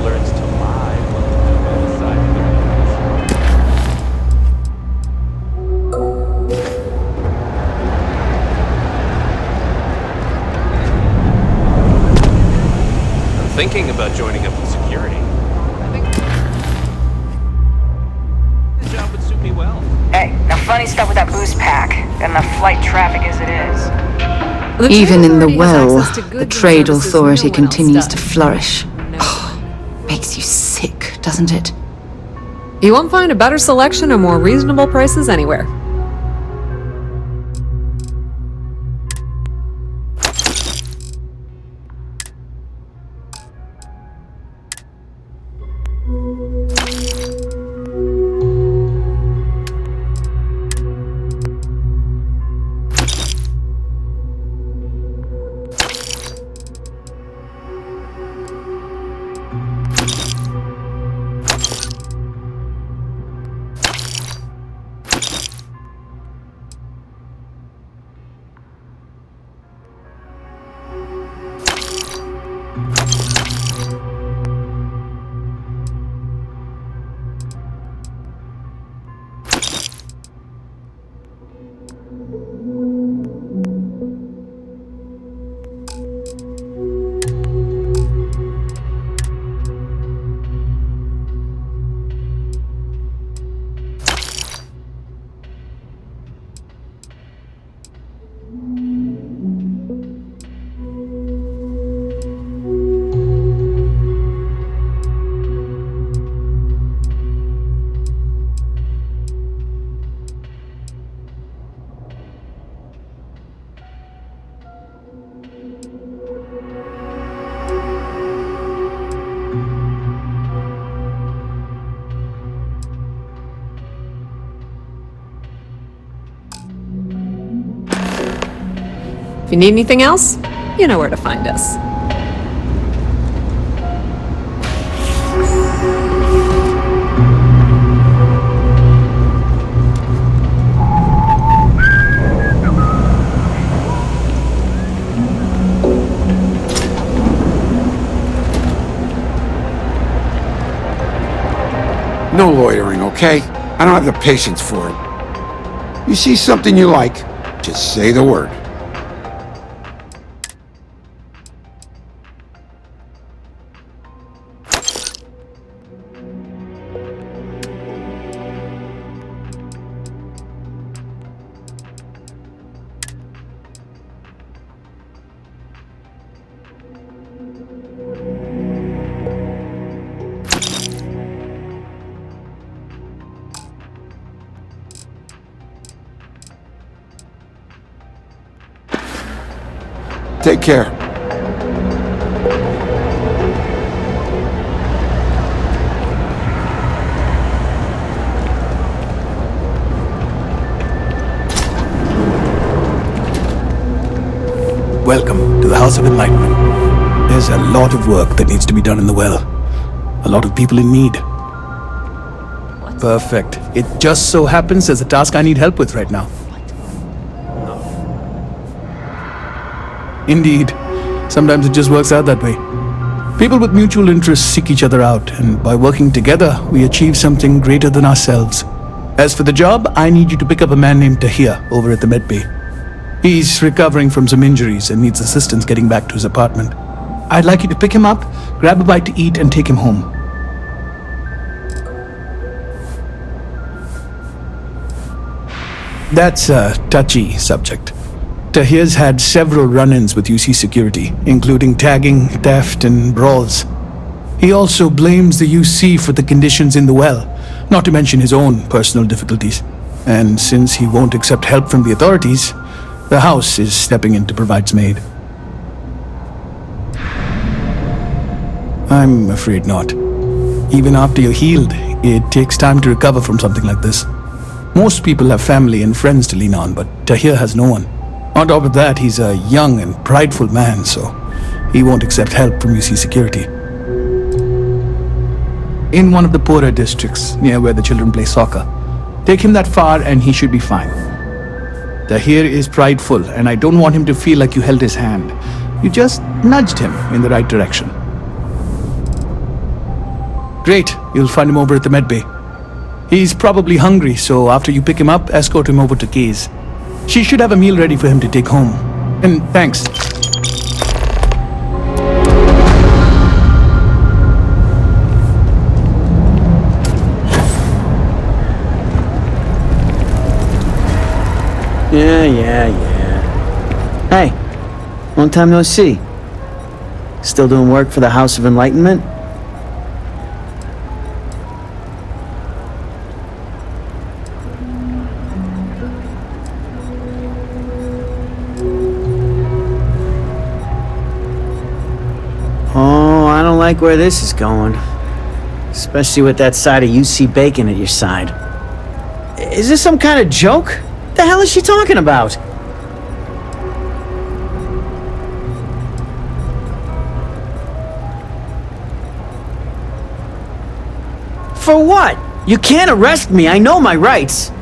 learns to lie while the side of the I'm thinking about joining up with security. I think this job would suit me well. Hey, now funny stuff with that boost pack, and the flight traffic as it is. Even in the well, the trade authority continues to flourish. Oh, makes you sick, doesn't it? You won't find a better selection or more reasonable prices anywhere. If you need anything else, you know where to find us. No loitering, okay? I don't have the patience for it. You see something you like, just say the word. Take care. Welcome to the House of Enlightenment. There's a lot of work that needs to be done in the well. A lot of people in need. Perfect. It just so happens there's a task I need help with right now. Indeed. Sometimes it just works out that way. People with mutual interests seek each other out, and by working together, we achieve something greater than ourselves. As for the job, I need you to pick up a man named Tahir over at the medbay. He's recovering from some injuries and needs assistance getting back to his apartment. I'd like you to pick him up, grab a bite to eat, and take him home. That's a touchy subject. Tahir's had several run-ins with UC security, including tagging, theft, and brawls. He also blames the UC for the conditions in the well, not to mention his own personal difficulties. And since he won't accept help from the authorities, the house is stepping in to provide some aid. I'm afraid not. Even after you're healed, it takes time to recover from something like this. Most people have family and friends to lean on, but Tahir has no one. On top of that, he's a young and prideful man, so he won't accept help from UC security. In one of the poorer districts, near where the children play soccer. Take him that far and he should be fine. Tahir is prideful, and I don't want him to feel like you held his hand. You just nudged him in the right direction. Great, you'll find him over at the medbay. He's probably hungry, so after you pick him up, escort him over to Kay's. She should have a meal ready for him to take home. And thanks. Yeah. Hey, long time no see. Still doing work for the House of Enlightenment? Oh, I don't like where this is going. Especially with that side of UC Bacon at your side. Is this some kind of joke? What the hell is she talking about? For what? You can't arrest me, I know my rights.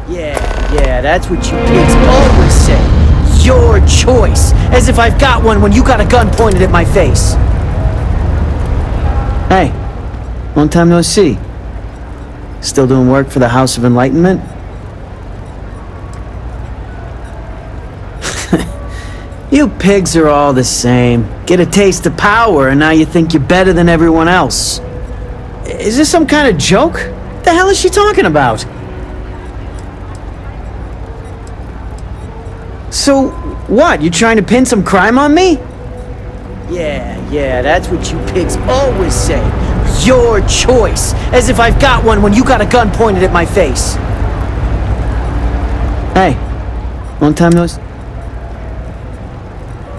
Yeah, that's what you pigs always say. Your choice. As if I've got one when you got a gun pointed at my face. Hey, long time no see. Still doing work for the House of Enlightenment? You pigs are all the same. Get a taste of power and now you think you're better than everyone else. Is this some kind of joke? What the hell is she talking about? So, what? You trying to pin some crime on me? Yeah, that's what you pigs always say. Your choice. As if I've got one when you got a gun pointed at my face. Hey, long time no...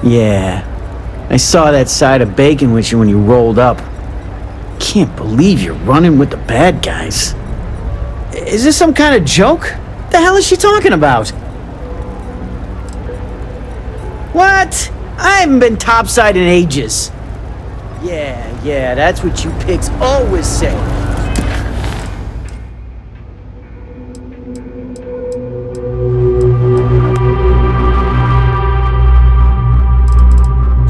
Yeah, I saw that side of bacon with you when you rolled up. Can't believe you're running with the bad guys. Is this some kind of joke? What the hell is she talking about? What? I haven't been topside in ages. Yeah, that's what you pigs always say.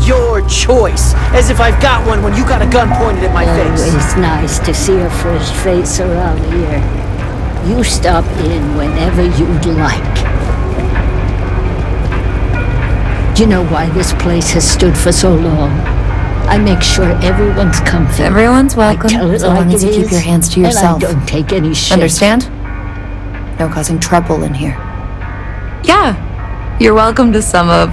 Your choice. As if I've got one when you got a gun pointed at my face. Always nice to see a fresh face around here. You stop in whenever you'd like. Do you know why this place has stood for so long? I make sure everyone's comfy. Everyone's welcome, I tell it so long like as you it keep is, your hands to yourself. And I don't take any shit. Understand? No causing trouble in here. Yeah, you're welcome to some of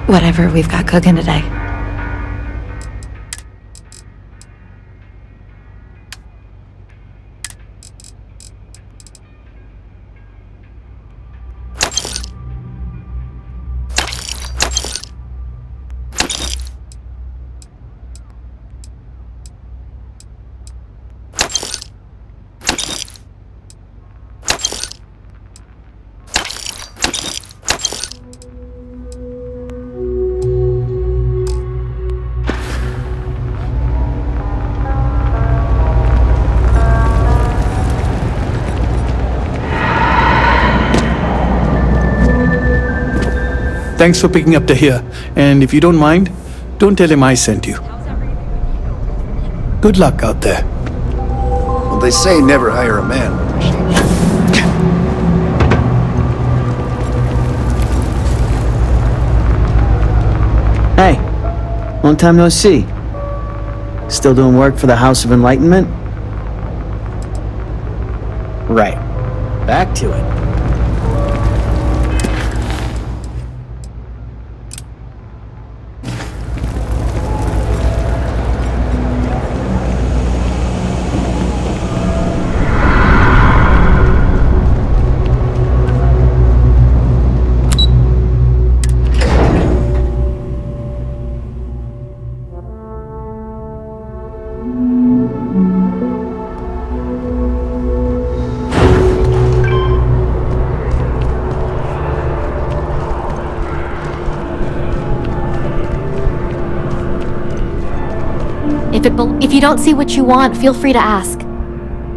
Whatever we've got cooking today. Thanks for picking up Tahir. And if you don't mind, don't tell him I sent you. Good luck out there. Well, they say never hire a man with machine. Hey, long time no see. Still doing work for the House of Enlightenment? Right. Back to it. If you don't see what you want, feel free to ask.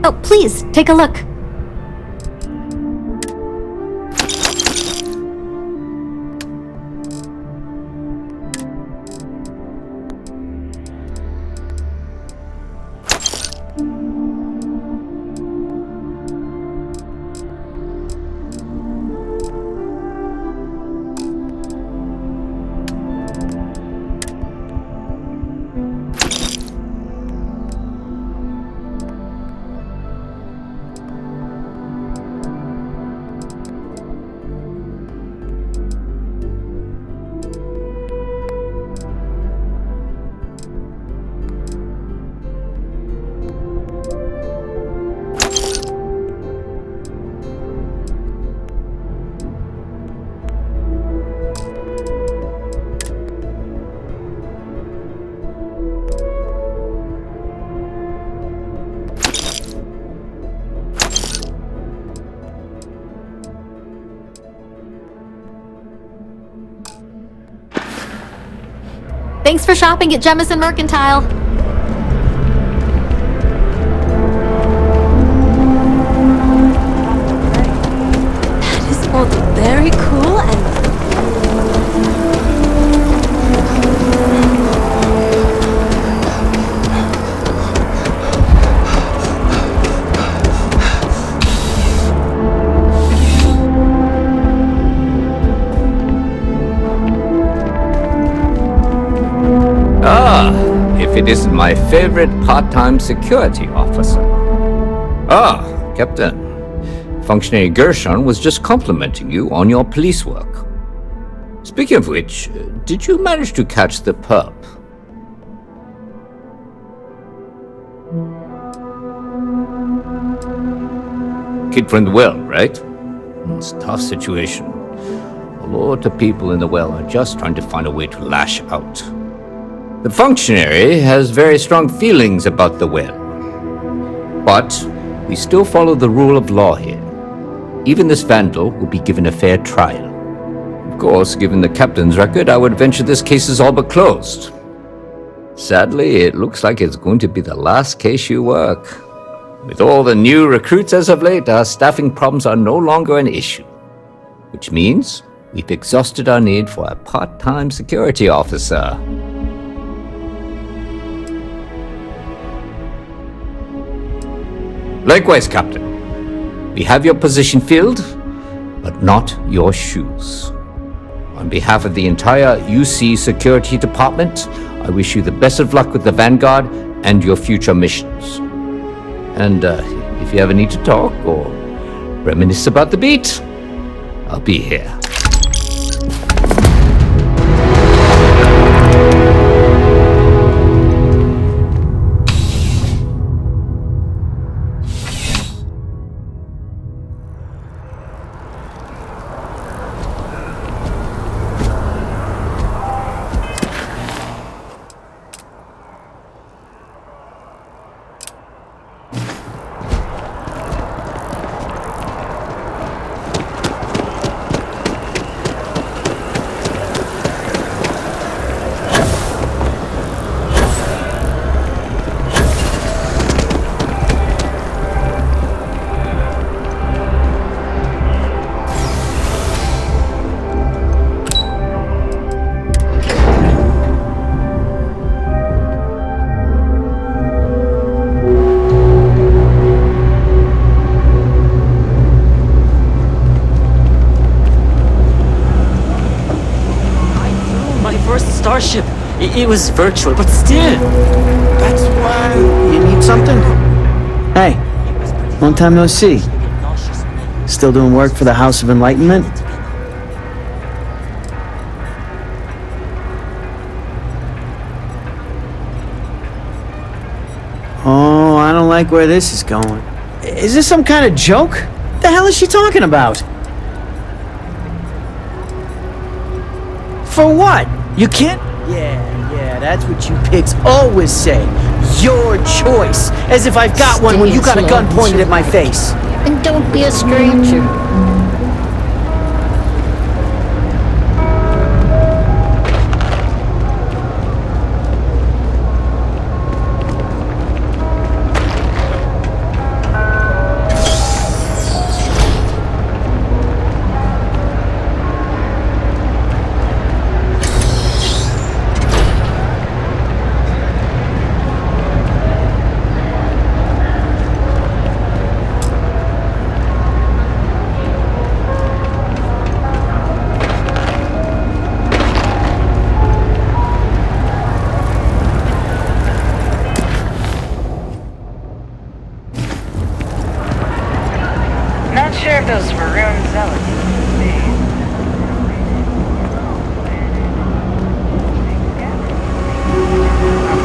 Oh, please, take a look. Thanks for shopping at Jemison Mercantile. That is both very cool and... If it isn't my favorite part-time security officer. Captain. Functionary Gershon was just complimenting you on your police work. Speaking of which, did you manage to catch the pup? Kid from the well, right? It's a tough situation. A lot of people in the well are just trying to find a way to lash out. The functionary has very strong feelings about the well. But we still follow the rule of law here. Even this vandal will be given a fair trial. Of course, given the captain's record, I would venture this case is all but closed. Sadly, it looks like it's going to be the last case you work. With all the new recruits as of late, our staffing problems are no longer an issue. Which means we've exhausted our need for a part-time security officer. Likewise, Captain. We have your position filled, but not your shoes. On behalf of the entire UC Security Department, I wish you the best of luck with the Vanguard and your future missions. And if you ever need to talk or reminisce about the beat, I'll be here. Starship. It was virtual, but still. That's why... You need something? Hey, long time no see. Still doing work for the House of Enlightenment? Oh, I don't like where this is going. Is this some kind of joke? The hell is she talking about? For what? You can't... Yeah, that's what you pigs always say. Your choice. As if I've got one when you got a gun pointed at my face. And don't be a stranger. Not sure if those Varun zealots will be.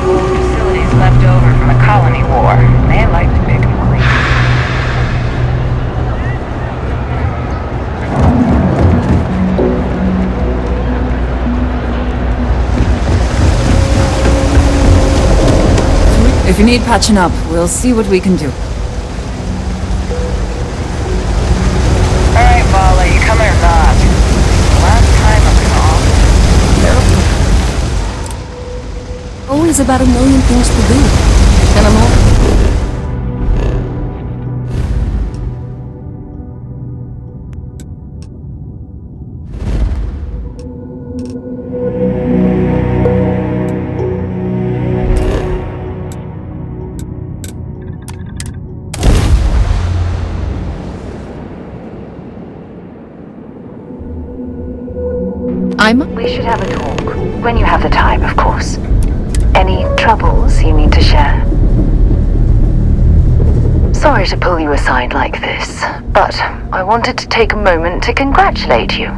Old facilities left over from the colony war. They like to pick them clean. If you need patching up, we'll see what we can do. Alright, Vala, you coming or not? Last time I'm gonna offer. has about 1 million things to do. And I'm all... We should have a talk. When you have the time, of course. Any troubles you need to share? Sorry to pull you aside like this, but I wanted to take a moment to congratulate you.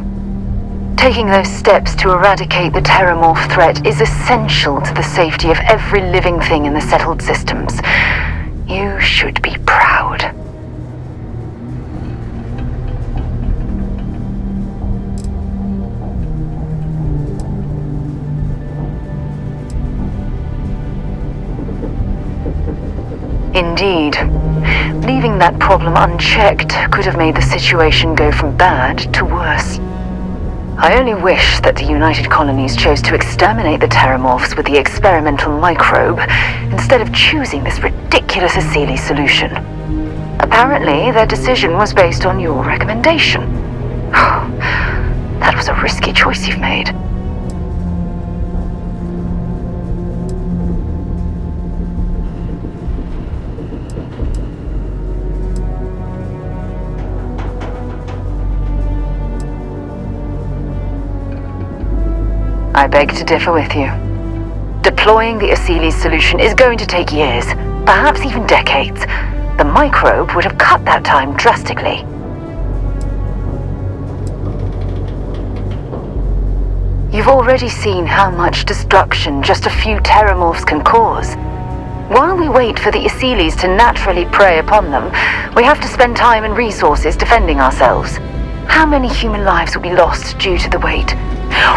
Taking those steps to eradicate the Terramorph threat is essential to the safety of every living thing in the settled systems. You should be proud. Indeed. Leaving that problem unchecked could have made the situation go from bad to worse. I only wish that the United Colonies chose to exterminate the Terramorphs with the experimental microbe instead of choosing this ridiculous Asili solution. Apparently, their decision was based on your recommendation. That was a risky choice you've made. I beg to differ with you. Deploying the Asili solution is going to take years, perhaps even decades. The microbe would have cut that time drastically. You've already seen how much destruction just a few Terramorphs can cause. While we wait for the Asilis to naturally prey upon them, we have to spend time and resources defending ourselves. How many human lives will be lost due to the wait?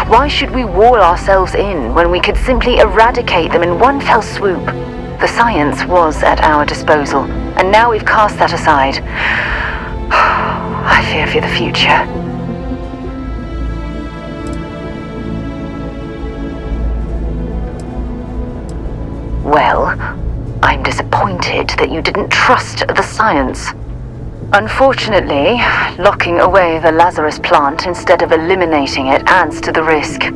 Why should we wall ourselves in when we could simply eradicate them in one fell swoop? The science was at our disposal, and now we've cast that aside. I fear for the future. Well, I'm disappointed that you didn't trust the science. Unfortunately, locking away the Lazarus plant instead of eliminating it adds to the risk.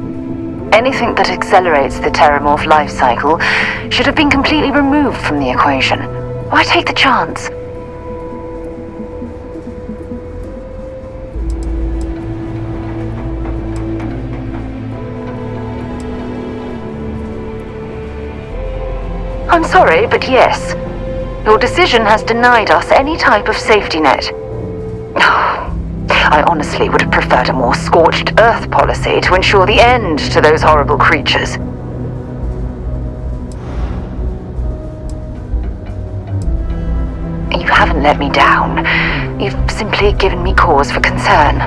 Anything that accelerates the Terramorph life cycle should have been completely removed from the equation. Why take the chance? I'm sorry, but yes. Your decision has denied us any type of safety net. I honestly would have preferred a more scorched earth policy to ensure the end to those horrible creatures. You haven't let me down. You've simply given me cause for concern.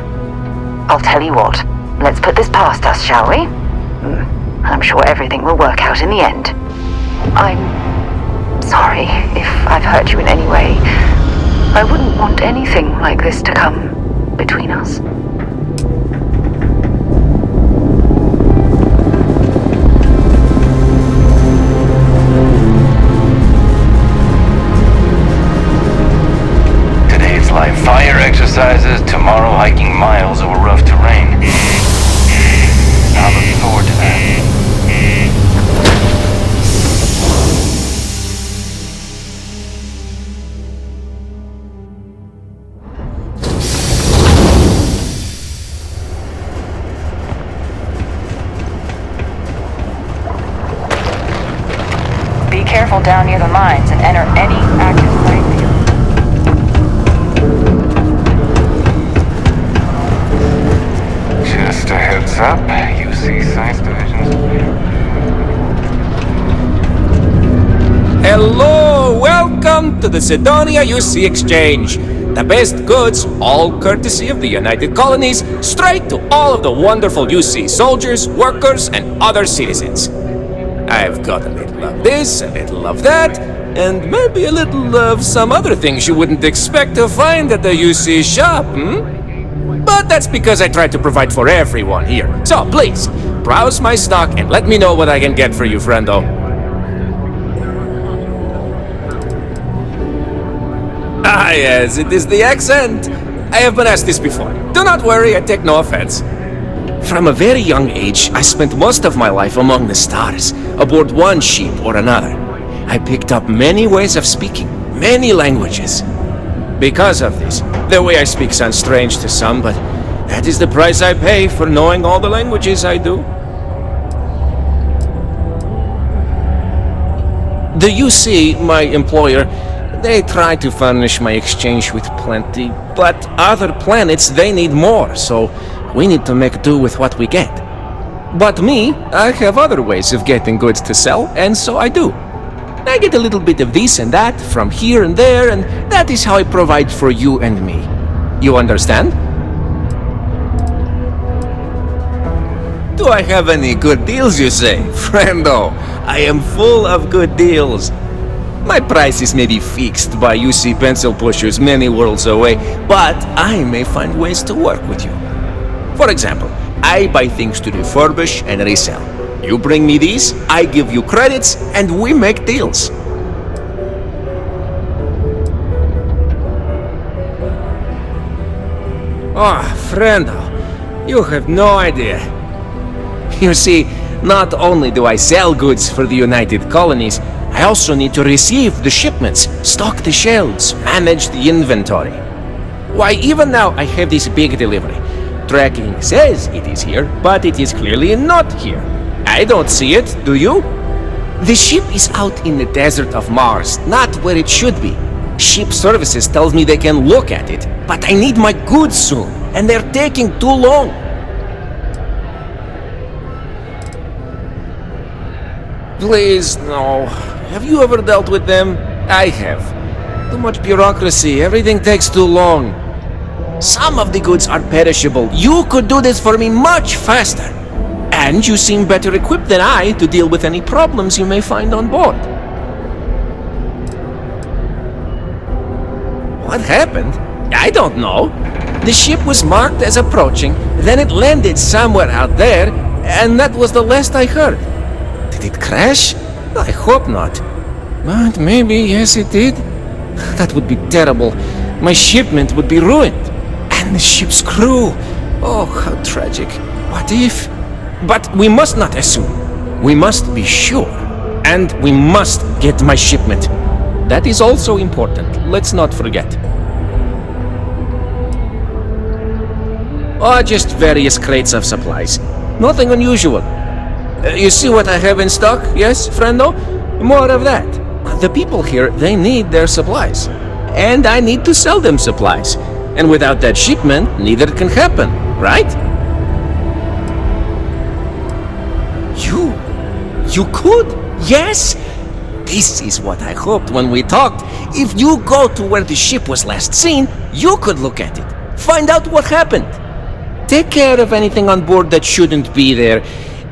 I'll tell you what, let's put this past us, shall we? I'm sure everything will work out in the end. I'm sorry if I've hurt you in any way. I wouldn't want anything like this to come between us. Today's live fire exercises, tomorrow hiking miles over rough terrain. I'm looking forward to that. Be careful down near the mines and enter any active minefield. Just a heads up, you see science divisions. Hello! Welcome to the Sidonia UC Exchange. The best goods, all courtesy of the United Colonies, straight to all of the wonderful UC soldiers, workers, and other citizens. I've got a little of this, a little of that, and maybe a little of some other things you wouldn't expect to find at the UC shop, But that's because I try to provide for everyone here. So please, browse my stock and let me know what I can get for you, friendo. yes, it is the accent. I have been asked this before. Do not worry, I take no offense. From a very young age, I spent most of my life among the stars, aboard one ship or another. I picked up many ways of speaking, many languages. Because of this, the way I speak sounds strange to some, but that is the price I pay for knowing all the languages I do. The UC, my employer, they try to furnish my exchange with plenty, but other planets, they need more, so we need to make do with what we get. But me, I have other ways of getting goods to sell, and so I do. I get a little bit of this and that from here and there, and that is how I provide for you and me. You understand? Do I have any good deals, you say? Friendo, I am full of good deals. My prices may be fixed by UC pencil pushers many worlds away, but I may find ways to work with you. For example, I buy things to refurbish and resell. You bring me these, I give you credits, and we make deals. Oh, Frendo, you have no idea. You see, not only do I sell goods for the United Colonies, I also need to receive the shipments, stock the shelves, manage the inventory. Why, even now I have this big delivery. Tracking says it is here, but it is clearly not here. I don't see it, do you? The ship is out in the desert of Mars, not where it should be. Ship services tells me they can look at it, but I need my goods soon, and they're taking too long. Please, no. Have you ever dealt with them? I have. Too much bureaucracy, everything takes too long. Some of the goods are perishable. You could do this for me much faster. And you seem better equipped than I to deal with any problems you may find on board. What happened? I don't know. The ship was marked as approaching, then it landed somewhere out there, and that was the last I heard. Did it crash? I hope not. But maybe, yes it did. That would be terrible. My shipment would be ruined. And the ship's crew. Oh, how tragic. What if? But we must not assume. We must be sure. And we must get my shipment. That is also important. Let's not forget. Oh, just various crates of supplies. Nothing unusual. You see what I have in stock, yes, friendo? More of that. The people here, they need their supplies. And I need to sell them supplies. And without that shipment, neither can happen, right? You could? Yes? This is what I hoped when we talked. If you go to where the ship was last seen, you could look at it. Find out what happened. Take care of anything on board that shouldn't be there.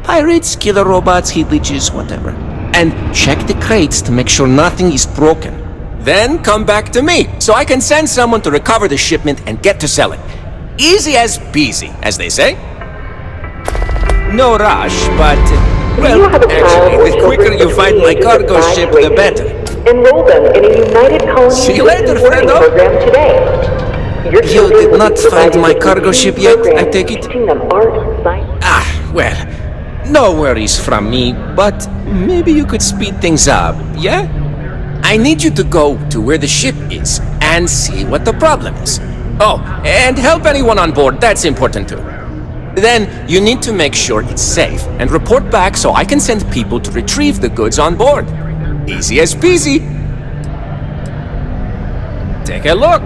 Pirates, killer robots, heat leeches, whatever. And check the crates to make sure nothing is broken. Then come back to me, so I can send someone to recover the shipment and get to sell it. Easy as peasy, as they say. No rush, but... well, actually, the quicker you find my cargo ship, the better. Enroll them in a United Colonies See you later, learning friendo. program today. You did not find my cargo ship yet, I take it? Ah, well, no worries from me, but maybe you could speed things up, yeah? I need you to go to where the ship is and see what the problem is. Oh, and help anyone on board, that's important too. Then you need to make sure it's safe and report back so I can send people to retrieve the goods on board. Easy as peasy. Take a look.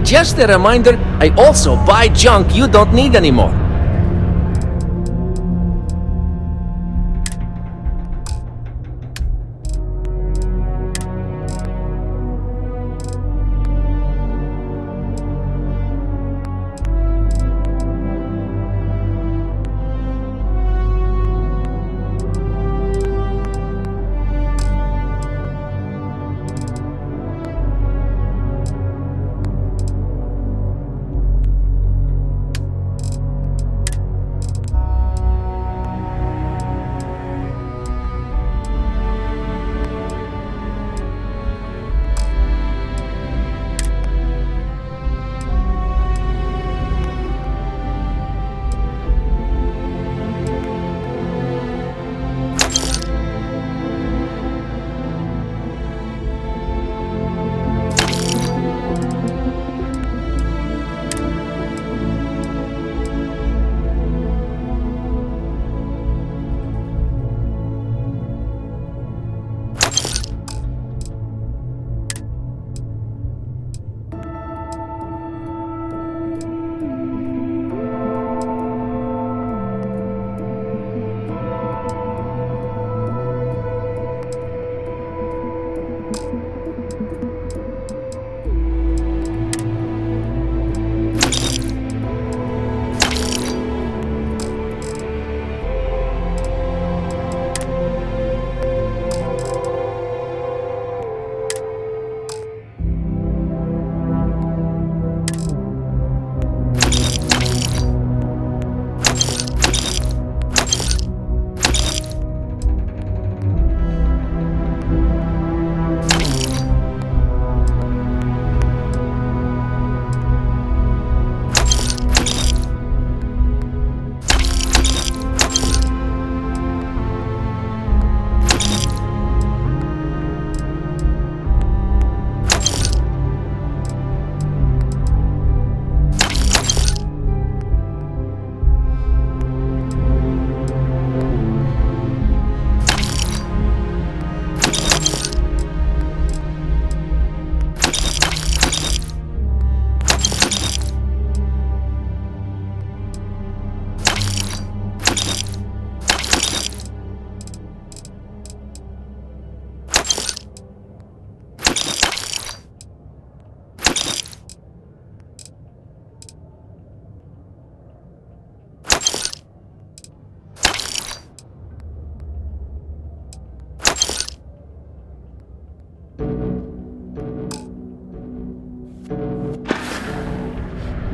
Just a reminder, I also buy junk you don't need anymore.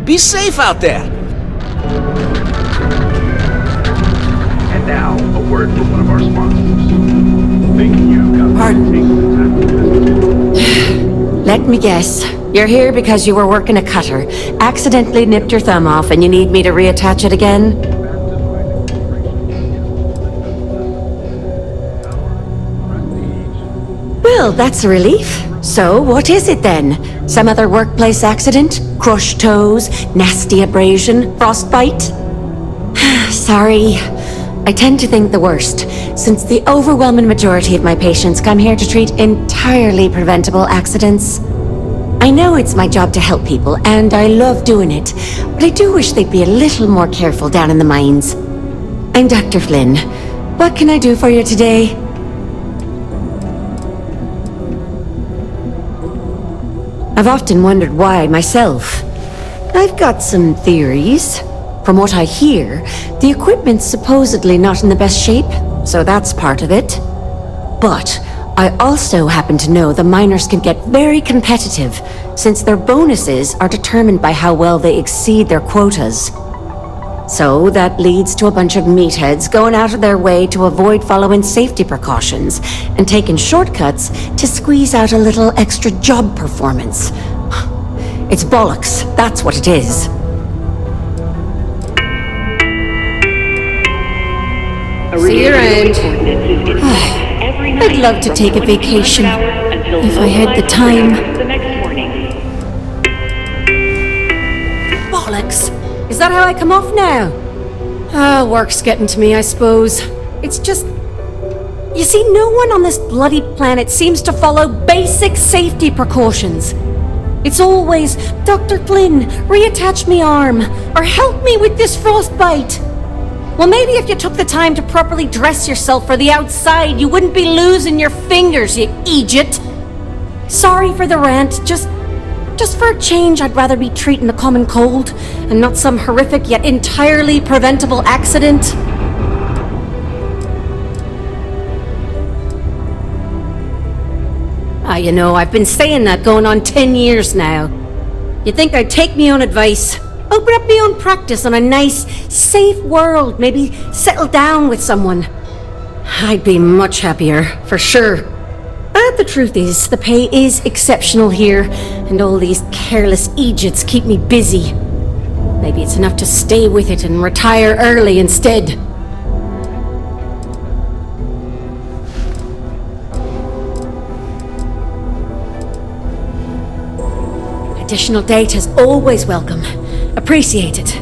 Be safe out there. And now, a word from one of our sponsors. Thank you, Pardon? Let me guess. You're here because you were working a cutter, accidentally nipped your thumb off, and you need me to reattach it again? Well, that's a relief. So, what is it then? Some other workplace accident? Crushed toes? Nasty abrasion? Frostbite? Sorry. I tend to think the worst, since the overwhelming majority of my patients come here to treat entirely preventable accidents. I know it's my job to help people, and I love doing it, but I do wish they'd be a little more careful down in the mines. I'm Dr. Flynn. What can I do for you today? I've often wondered why myself. I've got some theories. From what I hear, the equipment's supposedly not in the best shape, so that's part of it. But I also happen to know the miners can get very competitive, since their bonuses are determined by how well they exceed their quotas. So that leads to a bunch of meatheads going out of their way to avoid following safety precautions and taking shortcuts to squeeze out a little extra job performance. It's bollocks, that's what it is. See you around. I'd love to take a vacation, if I had the time. Bollocks! Is that how I come off now? Work's getting to me, I suppose. It's just... You see, no one on this bloody planet seems to follow basic safety precautions. It's always, Dr. Flynn, reattach me arm, or help me with this frostbite. Well, maybe if you took the time to properly dress yourself for the outside, you wouldn't be losing your fingers, you idiot. Sorry for the rant, just for a change, I'd rather be treating a common cold, and not some horrific yet entirely preventable accident. You know, I've been saying that going on 10 years now. You'd think I'd take me own advice. Open up my own practice on a nice, safe world, maybe settle down with someone. I'd be much happier, for sure. But the truth is, the pay is exceptional here, and all these careless idiots keep me busy. Maybe it's enough to stay with it and retire early instead. Additional data's always welcome. Appreciate it.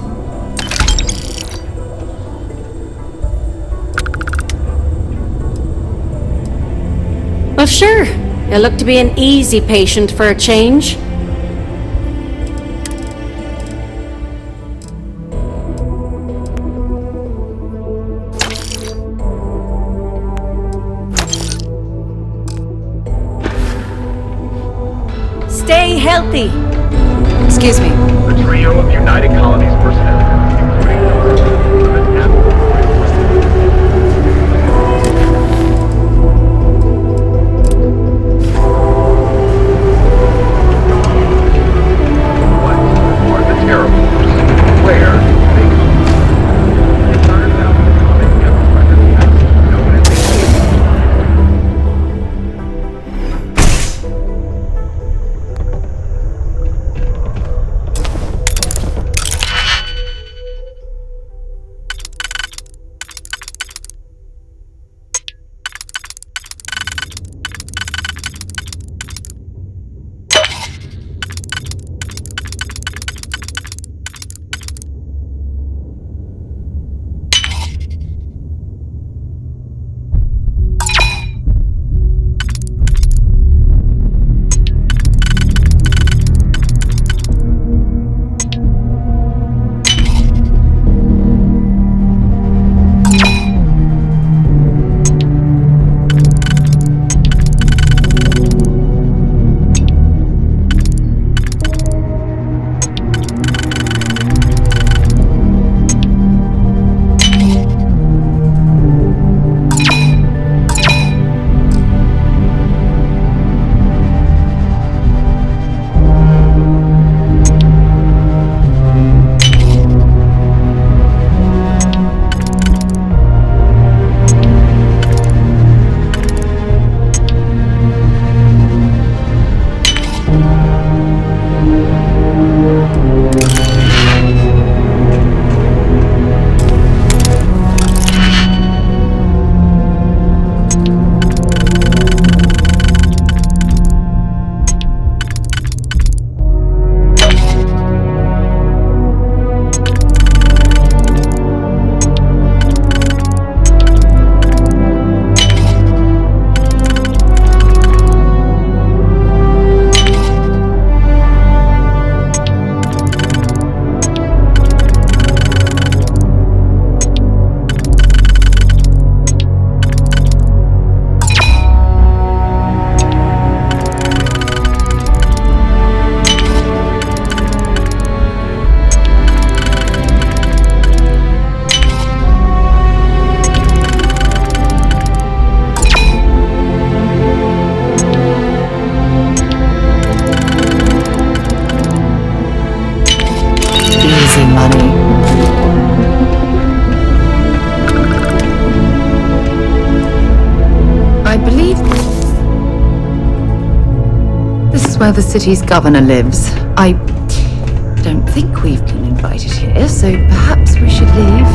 Well, sure. You look to be an easy patient for a change. Stay healthy. Excuse me. The trio of United Colonies personnel, including those of the What are the terribles? Where they come from? It turns out the common ever-present pest known as the where the city's governor lives. I don't think we've been invited here, so perhaps we should leave.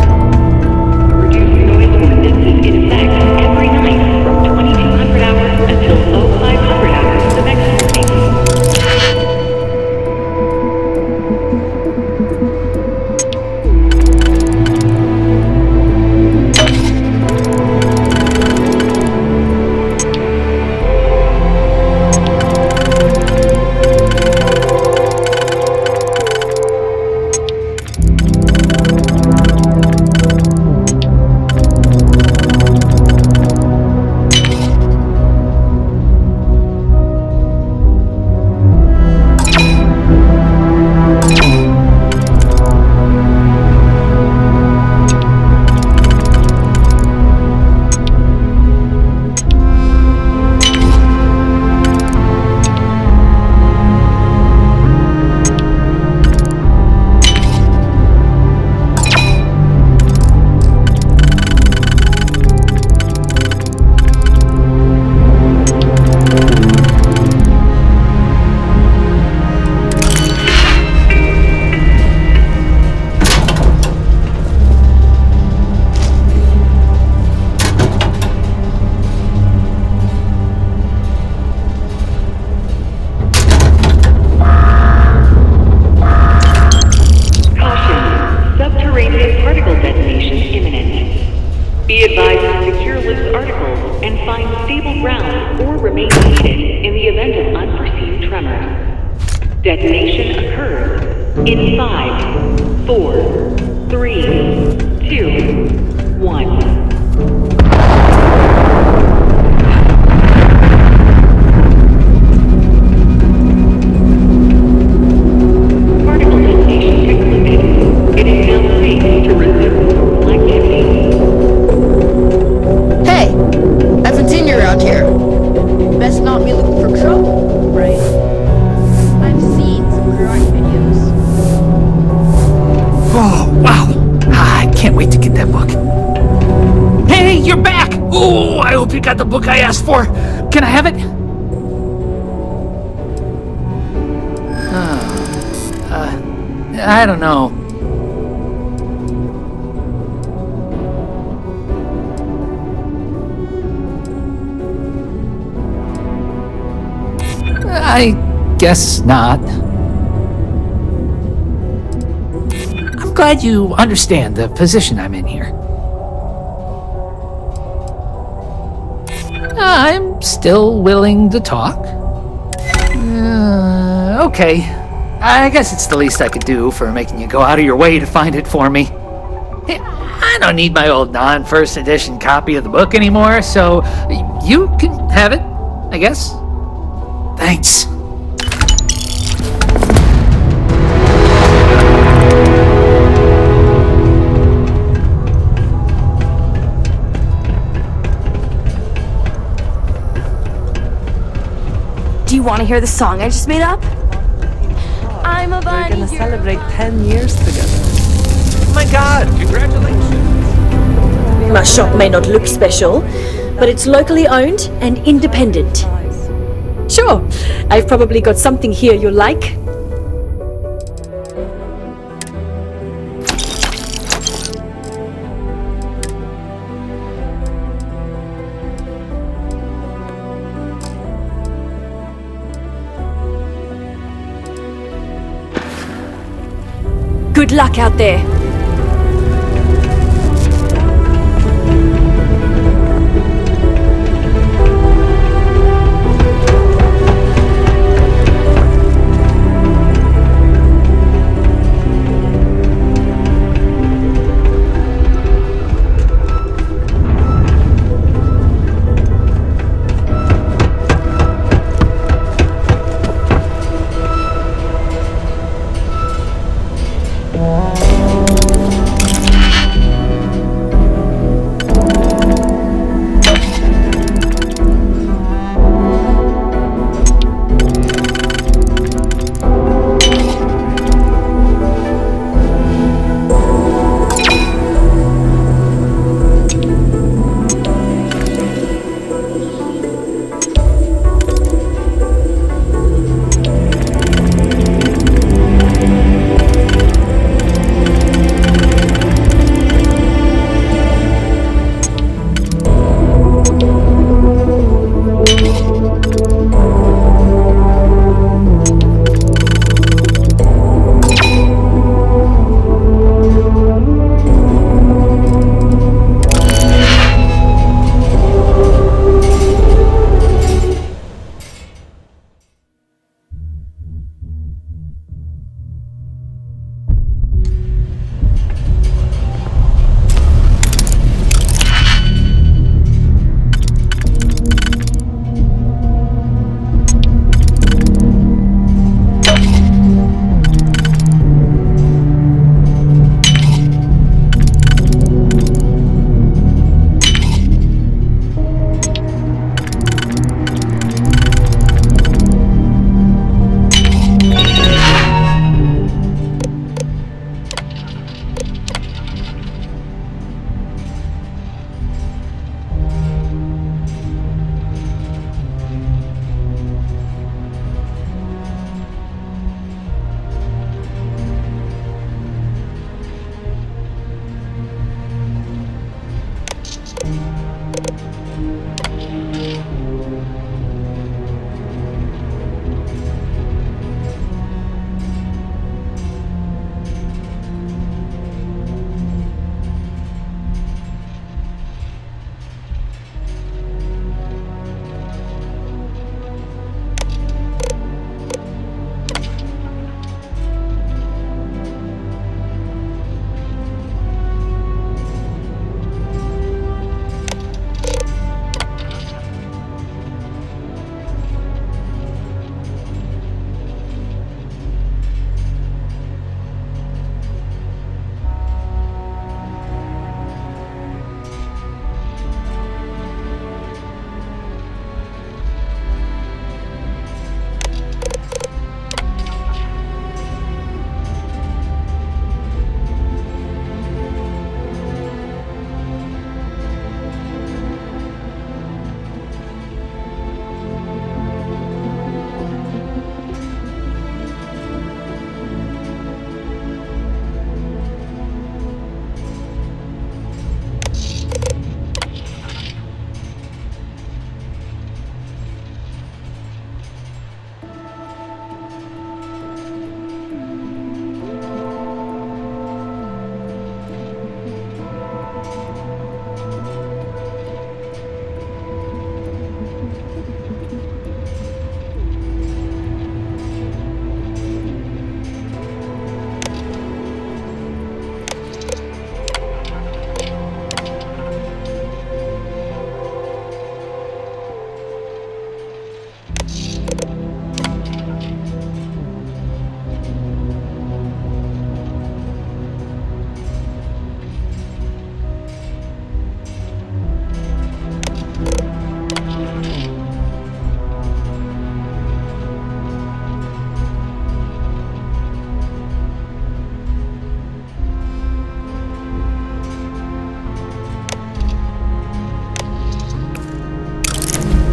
Reduced noise ordinance is in effect every night from 2200 hours until 0500 hours the next morning. Be advised to secure loose articles and find stable ground or remain seated in the event of unforeseen tremors. Detonation occurs in 5, 4, 3, 2, 1. You got the book I asked for. Can I have it? I don't know. I guess not. I'm glad you understand the position I'm in here. I'm still willing to talk. Okay. I guess it's the least I could do for making you go out of your way to find it for me. Hey, I don't need my old non-first edition copy of the book anymore, so you can have it, I guess. Thanks. Do you want to hear the song I just made up? I'm a bunny. We're gonna celebrate 10 years together. Oh my god, congratulations! My shop may not look special, but it's locally owned and independent. Sure, I've probably got something here you'll like. Good luck out there.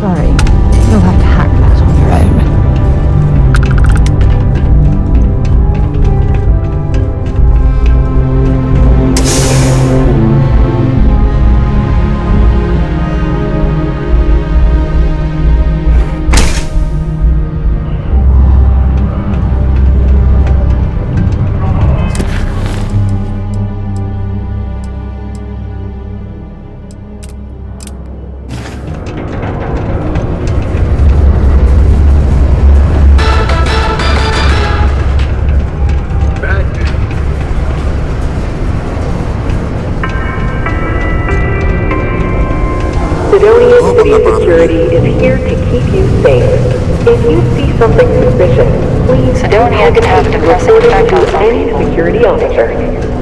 Sorry. You'll have to hack that on your own. Sidonia City Security is here to keep you safe. If you see something suspicious, please Sidonia could have report depressing it effect on to any security officer.